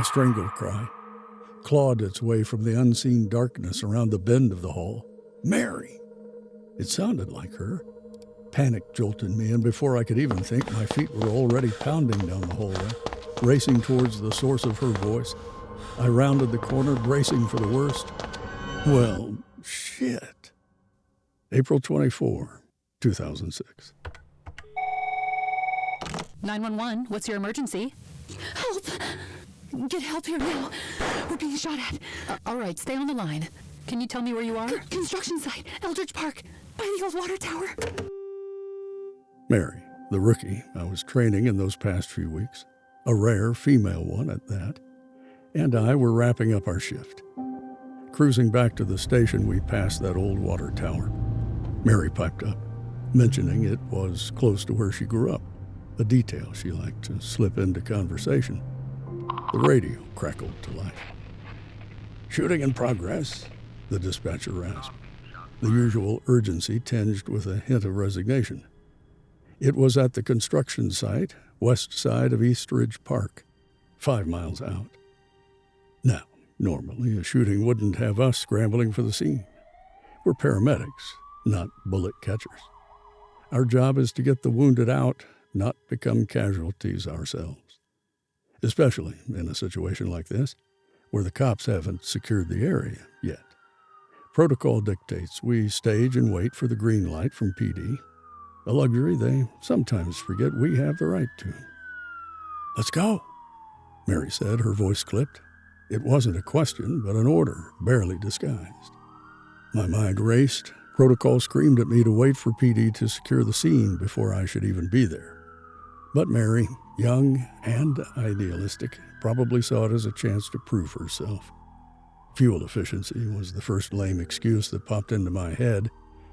A strangled cry clawed its way from the unseen darkness around the bend of the hall. Mary! It sounded like her. Panic jolted me, and before I could even think, my feet were already pounding down the hallway, racing towards the source of her voice. I rounded the corner, bracing for the worst. Well, shit. April 24, 2006. 911, what's your emergency? Help! Get help here now. We're being shot at. All right, stay on the line. Can you tell me where you are? Construction site, Eldridge Park, by the old water tower. Mary, the rookie I was training in those past few weeks, a rare female one at that, and I were wrapping up our shift. Cruising back to the station, we passed that old water tower. Mary piped up, mentioning it was close to where she grew up, a detail she liked to slip into conversation. The radio crackled to life. Shooting in progress, the dispatcher rasped, the usual urgency tinged with a hint of resignation. It was at the construction site, west side of Eastridge Park, 5 miles out. Now, normally a shooting wouldn't have us scrambling for the scene. We're paramedics, not bullet catchers. Our job is to get the wounded out, not become casualties ourselves. Especially in a situation like this, where the cops haven't secured the area yet. Protocol dictates we stage and wait for the green light from PD, a luxury they sometimes forget we have the right to. Let's go, Mary said, her voice clipped. It wasn't a question, but an order, barely disguised. My mind raced. Protocol screamed at me to wait for PD to secure the scene before I should even be there. But Mary, young and idealistic, probably saw it as a chance to prove herself. Fuel efficiency was the first lame excuse that popped into my head,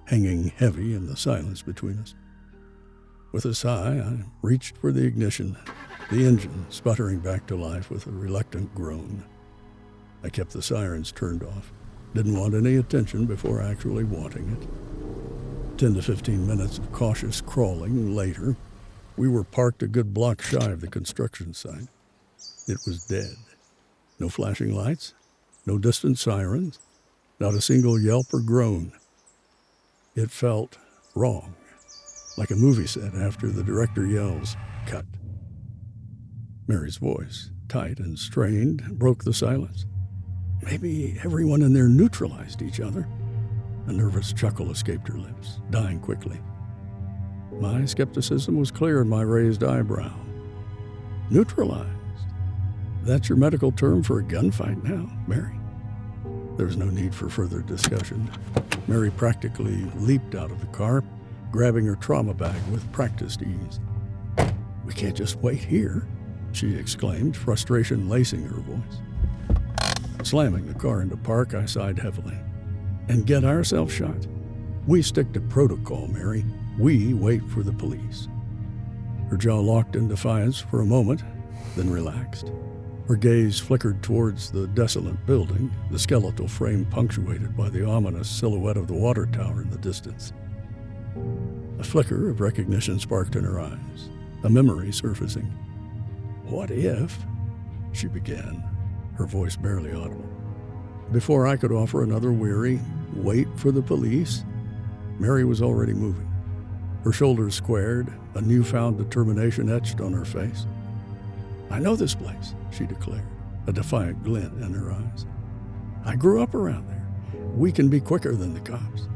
hanging heavy in the silence between us. With a sigh, I reached for the ignition, the engine sputtering back to life with a reluctant groan. I kept the sirens turned off, didn't want any attention before actually wanting it. 10 to 15 minutes of cautious crawling later, we were parked a good block shy of the construction site. It was dead. No flashing lights, no distant sirens, not a single yelp or groan. It felt wrong, like a movie set after the director yells, "Cut." Mary's voice, tight and strained, broke the silence. Maybe everyone in there neutralized each other. A nervous chuckle escaped her lips, dying quickly. My skepticism was clear in my raised eyebrow. Neutralized? That's your medical term for a gunfight now, Mary? There was no need for further discussion. Mary practically leaped out of the car, grabbing her trauma bag with practiced ease. "We can't just wait here," she exclaimed, frustration lacing her voice. Slamming the car into park, I sighed heavily. "And get ourselves shot? We stick to protocol, Mary. We wait for the police." Her jaw locked in defiance for a moment, then relaxed. Her gaze flickered towards the desolate building, the skeletal frame punctuated by the ominous silhouette of the water tower in the distance. A flicker of recognition sparked in her eyes, a memory surfacing. "What if?" she began, her voice barely audible. Before I could offer another weary, "Wait for the police," Mary was already moving. Her shoulders squared, a newfound determination etched on her face. "I know this place," she declared, a defiant glint in her eyes. "I grew up around there. We can be quicker than the cops."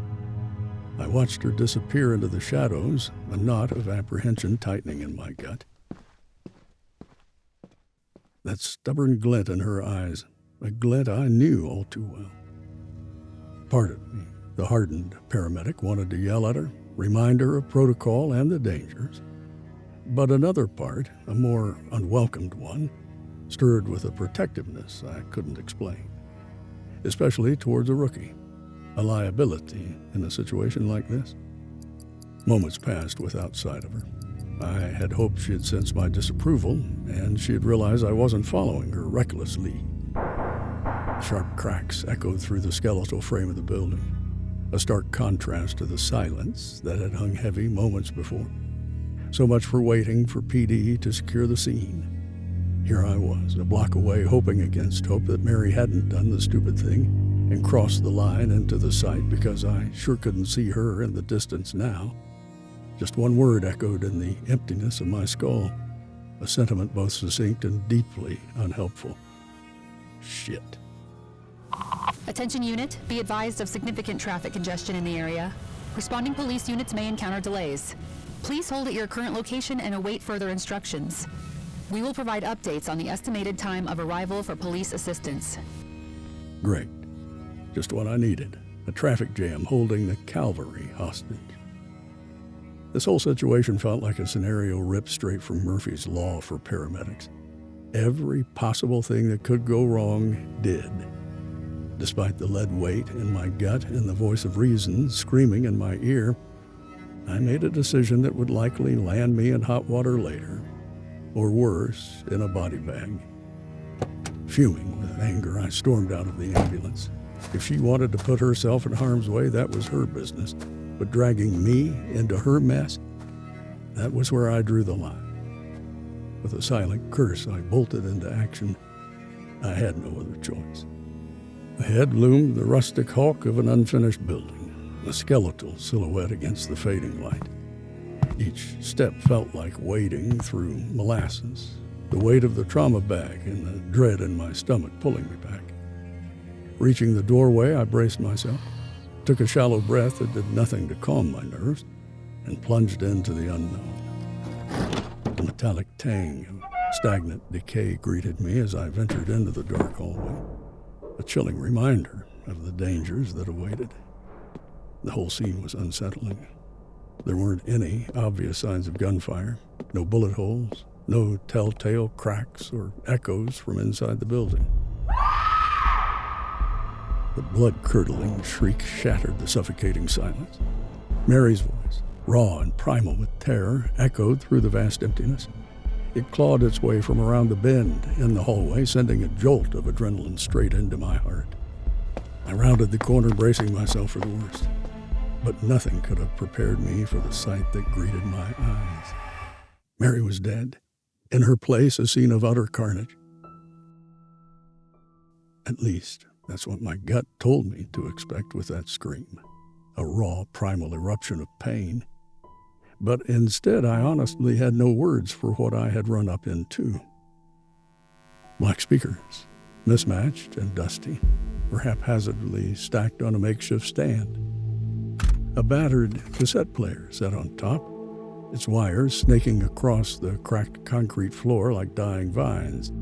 I watched her disappear into the shadows, a knot of apprehension tightening in my gut. That stubborn glint in her eyes, a glint I knew all too well. Part of me, the hardened paramedic, wanted to yell at her, remind her of protocol and the dangers. But another part, a more unwelcomed one, stirred with a protectiveness I couldn't explain, especially towards a rookie, a liability in a situation like this. Moments passed without sight of her. I had hoped she had sensed my disapproval, and she had realized I wasn't following her reckless lead. Sharp cracks echoed through the skeletal frame of the building, a stark contrast to the silence that had hung heavy moments before. So much for waiting for PD to secure the scene. Here I was, a block away, hoping against hope that Mary hadn't done the stupid thing and crossed the line into the sight, because I sure couldn't see her in the distance now. Just one word echoed in the emptiness of my skull, a sentiment both succinct and deeply unhelpful. Shit. Attention unit, be advised of significant traffic congestion in the area. Responding police units may encounter delays. Please hold at your current location and await further instructions. We will provide updates on the estimated time of arrival for police assistance. Great. Just what I needed. A traffic jam holding the cavalry hostage. This whole situation felt like a scenario ripped straight from Murphy's Law for paramedics. Every possible thing that could go wrong did. Despite the lead weight in my gut and the voice of reason screaming in my ear, I made a decision that would likely land me in hot water later, or worse, in a body bag. Fuming with anger, I stormed out of the ambulance. If she wanted to put herself in harm's way, that was her business. But dragging me into her mess, that was where I drew the line. With a silent curse, I bolted into action. I had no other choice. Ahead loomed the rustic hulk of an unfinished building, a skeletal silhouette against the fading light. Each step felt like wading through molasses, the weight of the trauma bag and the dread in my stomach pulling me back. Reaching the doorway, I braced myself, took a shallow breath that did nothing to calm my nerves, and plunged into the unknown. A metallic tang of stagnant decay greeted me as I ventured into the dark hallway, a chilling reminder of the dangers that awaited. The whole scene was unsettling. There weren't any obvious signs of gunfire, no bullet holes, no telltale cracks or echoes from inside the building. The blood-curdling shriek shattered the suffocating silence. Mary's voice, raw and primal with terror, echoed through the vast emptiness. It clawed its way from around the bend in the hallway, sending a jolt of adrenaline straight into my heart. I rounded the corner, bracing myself for the worst. But nothing could have prepared me for the sight that greeted my eyes. Mary was dead. In her place, a scene of utter carnage. At least, that's what my gut told me to expect with that scream. A raw, primal eruption of pain. But instead, I honestly had no words for what I had run up into. Black speakers, mismatched and dusty, were haphazardly stacked on a makeshift stand. A battered cassette player sat on top, its wires snaking across the cracked concrete floor like dying vines.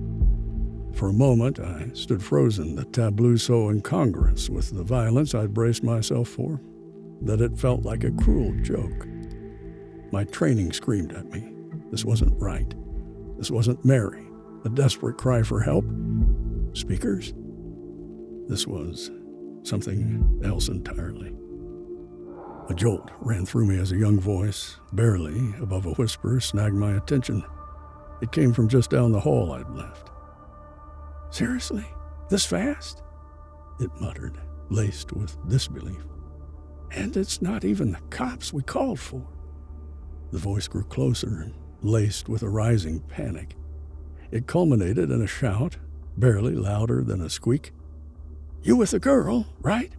For a moment, I stood frozen, the tableau so incongruous with the violence I'd braced myself for that it felt like a cruel joke. My training screamed at me. This wasn't right. This wasn't Mary. A desperate cry for help. Speakers? This was something else entirely. A jolt ran through me as a young voice, barely above a whisper, snagged my attention. It came from just down the hall I'd left. "Seriously? This fast?" it muttered, laced with disbelief. "And it's not even the cops we called for." The voice grew closer, laced with a rising panic. It culminated in a shout, barely louder than a squeak. "You with the girl, right?"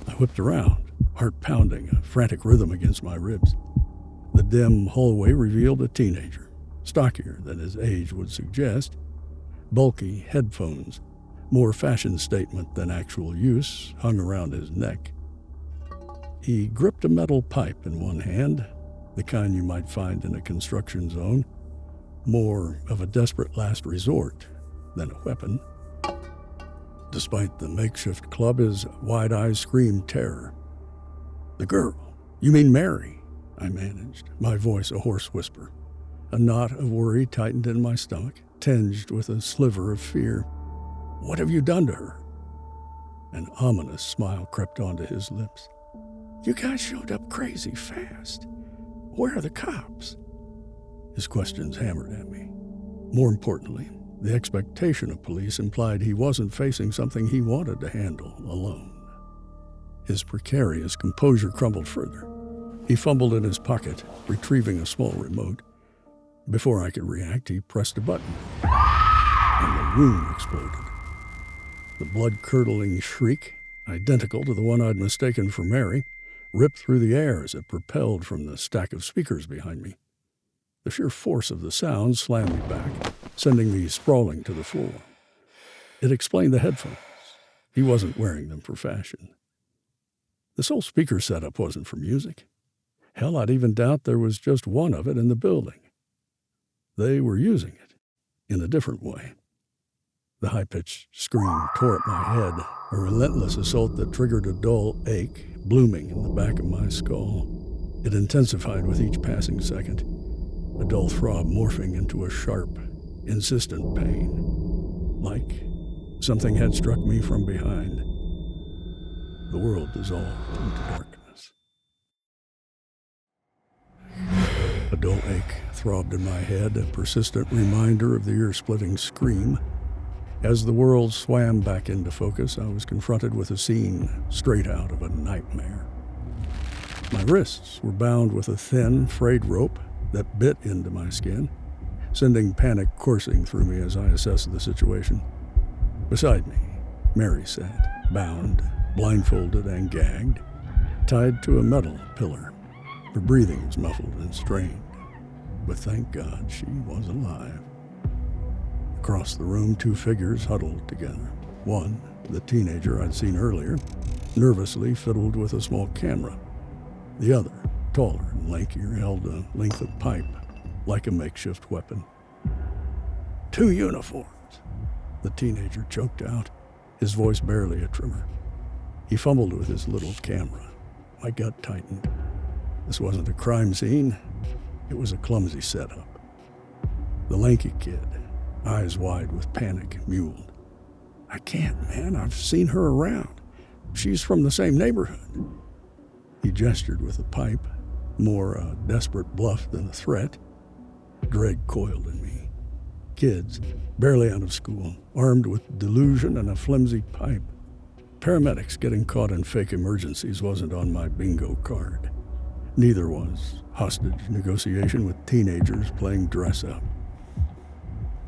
I whipped around, heart pounding, a frantic rhythm against my ribs. The dim hallway revealed a teenager, stockier than his age would suggest, bulky headphones, more fashion statement than actual use, hung around his neck. He gripped a metal pipe in one hand, the kind you might find in a construction zone, more of a desperate last resort than a weapon. Despite the makeshift club, his wide eyes screamed terror. "The girl? You mean Mary?" I managed, my voice a hoarse whisper. A knot of worry tightened in my stomach, tinged with a sliver of fear. "What have you done to her?" An ominous smile crept onto his lips. "You guys showed up crazy fast. Where are the cops?" His questions hammered at me. More importantly, the expectation of police implied he wasn't facing something he wanted to handle alone. His precarious composure crumbled further. He fumbled in his pocket, retrieving a small remote. Before I could react, he pressed a button. room exploded. The blood-curdling shriek, identical to the one I'd mistaken for Mary, ripped through the air as it propelled from the stack of speakers behind me. The sheer force of the sound slammed me back, sending me sprawling to the floor. It explained the headphones. He wasn't wearing them for fashion. This whole speaker setup wasn't for music. Hell, I'd even doubt there was just one of it in the building. They were using it in a different way. The high-pitched scream tore at my head, a relentless assault that triggered a dull ache blooming in the back of my skull. It intensified with each passing second, a dull throb morphing into a sharp, insistent pain, like something had struck me from behind. The world dissolved into darkness. A dull ache throbbed in my head, a persistent reminder of the ear-splitting scream. As the world swam back into focus, I was confronted with a scene straight out of a nightmare. My wrists were bound with a thin, frayed rope that bit into my skin, sending panic coursing through me as I assessed the situation. Beside me, Mary sat, bound, blindfolded and gagged, tied to a metal pillar. Her breathing was muffled and strained, but thank God she was alive. Across the room, two figures huddled together. One, the teenager I'd seen earlier, nervously fiddled with a small camera. The other, taller and lankier, held a length of pipe, like a makeshift weapon. 2 uniforms, the teenager choked out, his voice barely a tremor. He fumbled with his little camera. My gut tightened. This wasn't a crime scene. It was a clumsy setup. The lanky kid, eyes wide with panic, mewed. I can't, man. I've seen her around. She's from the same neighborhood. He gestured with a pipe, more a desperate bluff than a threat. Dread coiled in me. Kids, barely out of school, armed with delusion and a flimsy pipe. Paramedics getting caught in fake emergencies wasn't on my bingo card. Neither was hostage negotiation with teenagers playing dress-up.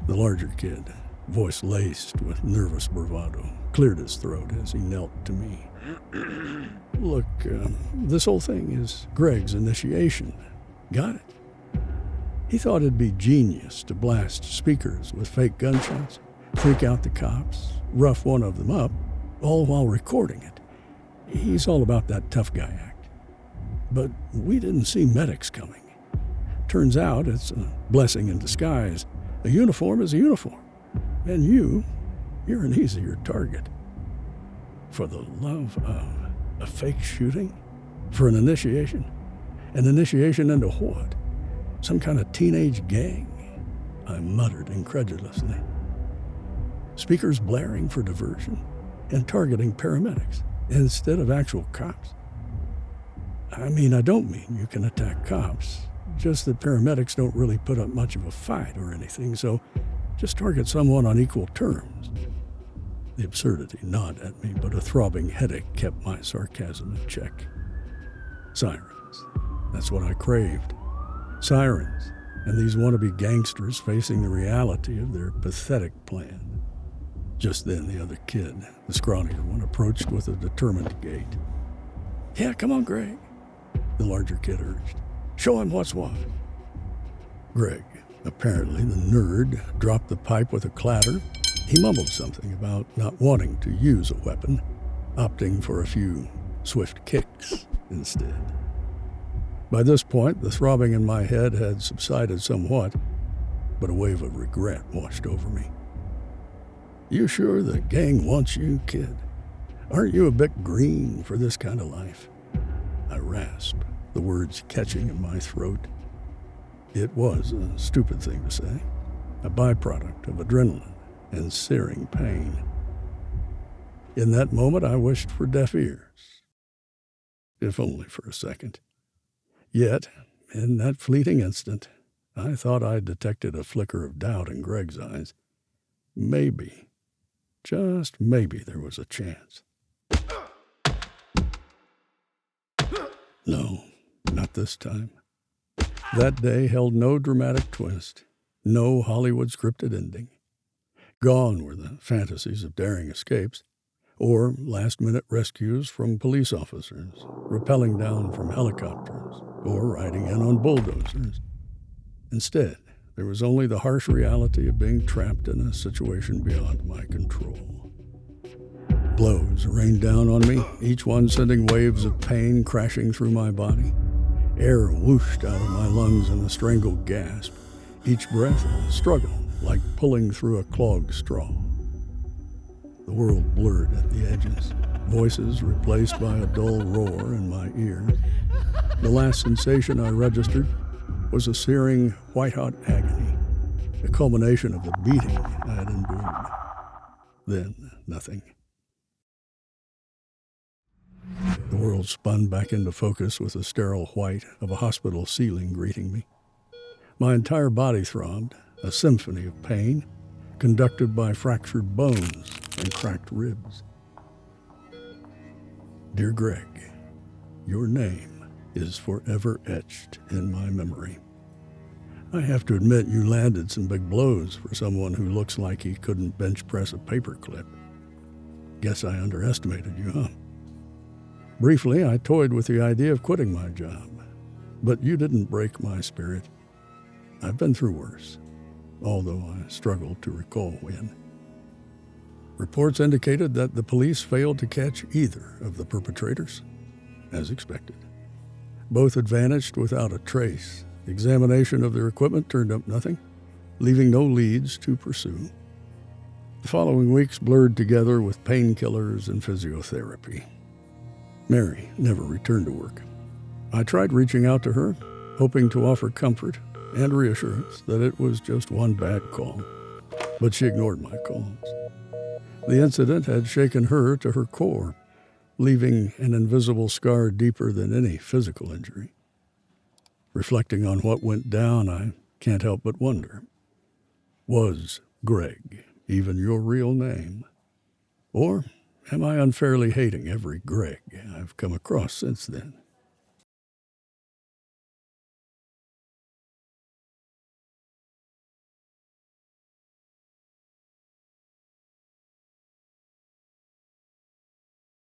The larger kid, voice laced with nervous bravado, cleared his throat as he knelt to me. Look, this whole thing is Greg's initiation. Got it? He thought it'd be genius to blast speakers with fake gunshots, freak out the cops, rough one of them up, all while recording it. He's all about that tough guy act. But we didn't see medics coming. Turns out it's a blessing in disguise. A uniform is a uniform. And you're an easier target. For the love of a fake shooting? For an initiation? An initiation into what? Some kind of teenage gang? I muttered incredulously. Speakers blaring for diversion and targeting paramedics instead of actual cops. I mean, I don't mean you can attack cops, just that paramedics don't really put up much of a fight or anything, so just target someone on equal terms. The absurdity gnawed at me, but a throbbing headache kept my sarcasm in check. Sirens. That's what I craved. Sirens, and these wannabe gangsters facing the reality of their pathetic plan. Just then, the other kid, the scrawnier one, approached with a determined gait. Yeah, come on, Greg, the larger kid urged. Show him what's what. Greg, apparently the nerd, dropped the pipe with a clatter. He mumbled something about not wanting to use a weapon, opting for a few swift kicks instead. By this point, the throbbing in my head had subsided somewhat, but a wave of regret washed over me. You sure the gang wants you, kid? Aren't you a bit green for this kind of life? I rasped, the words catching in my throat. It was a stupid thing to say, a byproduct of adrenaline and searing pain. In that moment, I wished for deaf ears, if only for a second. Yet, in that fleeting instant, I thought I detected a flicker of doubt in Greg's eyes. Maybe, just maybe, there was a chance. No, not this time. That day held no dramatic twist, no Hollywood scripted ending. Gone were the fantasies of daring escapes, or last-minute rescues from police officers, rappelling down from helicopters, or riding in on bulldozers. Instead, there was only the harsh reality of being trapped in a situation beyond my control. Blows rained down on me, each one sending waves of pain crashing through my body. Air whooshed out of my lungs in a strangled gasp, each breath a struggle like pulling through a clogged straw. The world blurred at the edges, voices replaced by a dull roar in my ears. The last sensation I registered was a searing, white-hot agony, a culmination of the beating I had endured. Then, nothing. The world spun back into focus with the sterile white of a hospital ceiling greeting me. My entire body throbbed, a symphony of pain, conducted by fractured bones and cracked ribs. Dear Greg, your name is forever etched in my memory. I have to admit you landed some big blows for someone who looks like he couldn't bench press a paperclip. Guess I underestimated you, huh? Briefly, I toyed with the idea of quitting my job, but you didn't break my spirit. I've been through worse, although I struggle to recall when. Reports indicated that the police failed to catch either of the perpetrators, as expected. Both had vanished without a trace. Examination of their equipment turned up nothing, leaving no leads to pursue. The following weeks blurred together with painkillers and physiotherapy. Mary never returned to work. I tried reaching out to her, hoping to offer comfort and reassurance that it was just one bad call, but she ignored my calls. The incident had shaken her to her core, leaving an invisible scar deeper than any physical injury. Reflecting on what went down, I can't help but wonder, was Greg even your real name? Or am I unfairly hating every Greg I've come across since then?